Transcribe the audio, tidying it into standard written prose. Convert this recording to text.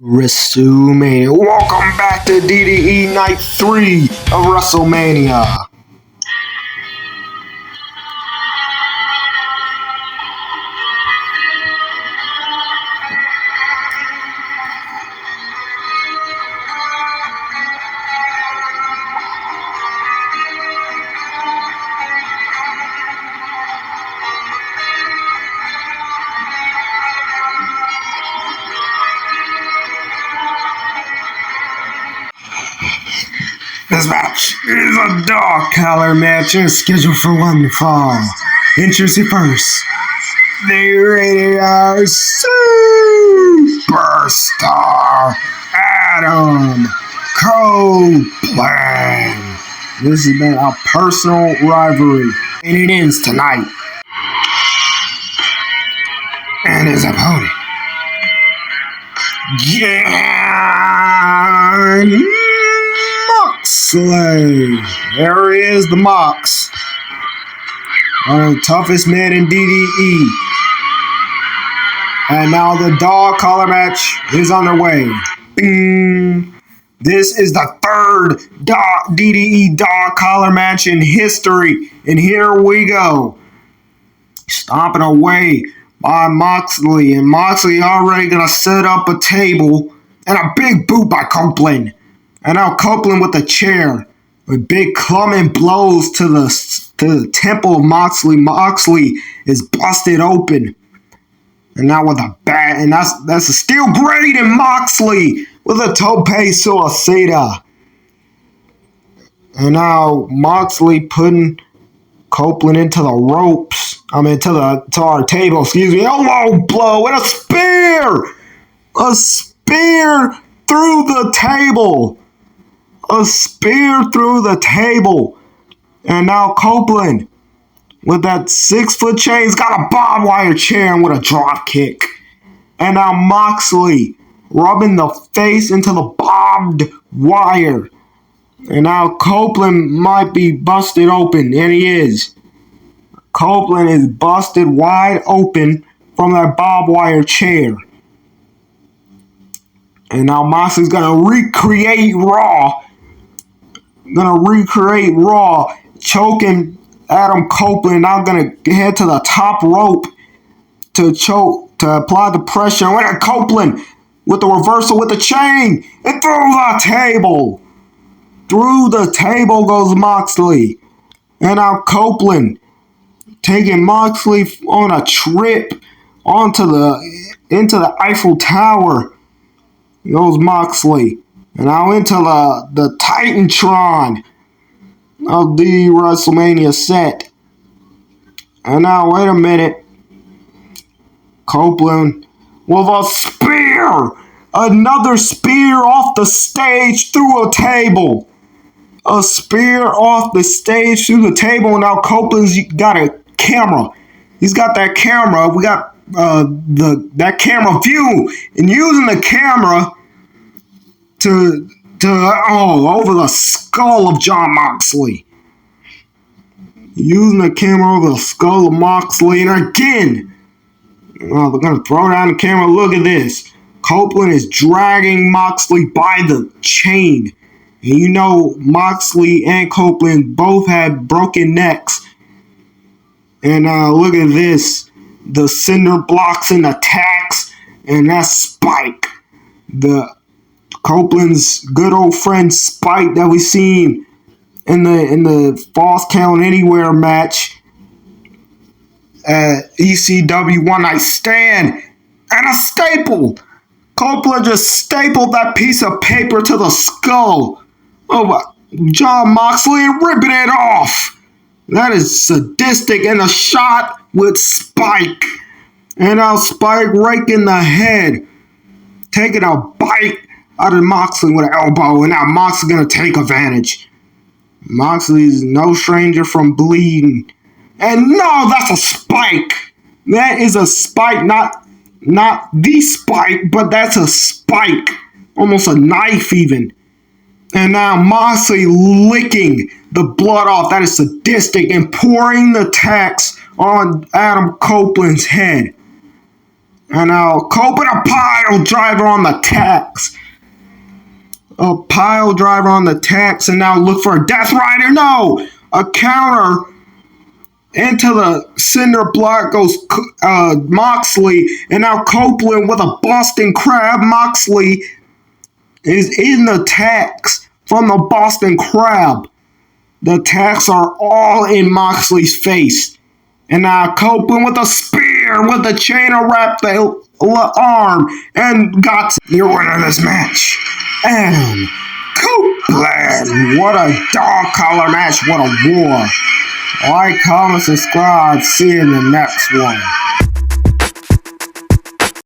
WrestleMania. Welcome back to DDE Night 3 of WrestleMania. This match is a dark color match and scheduled for one fall. Introducing first, the radar superstar Adam Copeland. This has been a personal rivalry, and it ends tonight. And his opponent, Moxly. There he is, the Mox. One of the toughest men in DDE. And now the dog collar match is underway. Bing. This is the third DDE dog collar match in history. And here we go. Stomping away by Moxly. And Moxly already going to set up a table. And a big boot by Copeland. And now Copeland with a chair. With big clubbing blows to the temple of Moxly. Moxly is busted open. And now with a bat. And that's a steel grate in Moxly. With a tope suicida. And now Moxly putting Copeland into the ropes. To our table, excuse me. Elbow blow and a spear! A spear through the table. A spear through the table. And now Copeland, with that 6-foot chain, he's got a barbed wire chair and with a drop kick. And now Moxly rubbing the face into the barbed wire. And now Copeland might be busted open. And he is. Copeland is busted wide open from that barbed wire chair. And now Moxley's going to recreate Raw. Choking Adam Copeland. Now going to head to the top rope to apply the pressure. And at Copeland with the reversal with the chain. And through the table. Through the table goes Moxley. And now Copeland taking Moxley on a trip into the Eiffel Tower. Goes Moxley. And now into the Titantron of the WrestleMania set. And now, wait a minute. Copeland with a spear. Another spear off the stage through a table. A spear off the stage through the table. And now Copeland's got a camera. He's got that camera. We got that camera view. And using the camera to over the skull of John Moxley. Using the camera over the skull of Moxley. And again, they're going to throw down the camera. Look at this. Copeland is dragging Moxley by the chain. And you know Moxley and Copeland both had broken necks. And look at this. The cinder blocks and the tacks. And that Spike. Copeland's good old friend Spike that we seen in the Falls Count Anywhere match at ECW One Night Stand. And a staple. Copeland just stapled that piece of paper to the skull of John Moxley and ripping it off. That is sadistic. And a shot with Spike. And now Spike raking the head. Taking a bite out of Moxley with an elbow. And now Moxley's going to take advantage. Moxley's no stranger from bleeding. And no, that's a spike. That is a spike. Not the spike, but that's a spike. Almost a knife even. And now Moxley licking the blood off. That is sadistic. And pouring the tacks on Adam Copeland's head. And now Copeland, a pile driver on the tacks. A pile driver on the tacks, and now look for a Death Rider. No! A counter. Into the cinder block goes Moxley, and now Copeland with a Boston Crab. Moxley is in the tacks from the Boston Crab. The tacks are all in Moxley's face. And now Copeland with a spear with the chain wrap the arm and got the winner of this match. And Copeland, what a dog collar match, what a war. Like, comment, subscribe, see you in the next one.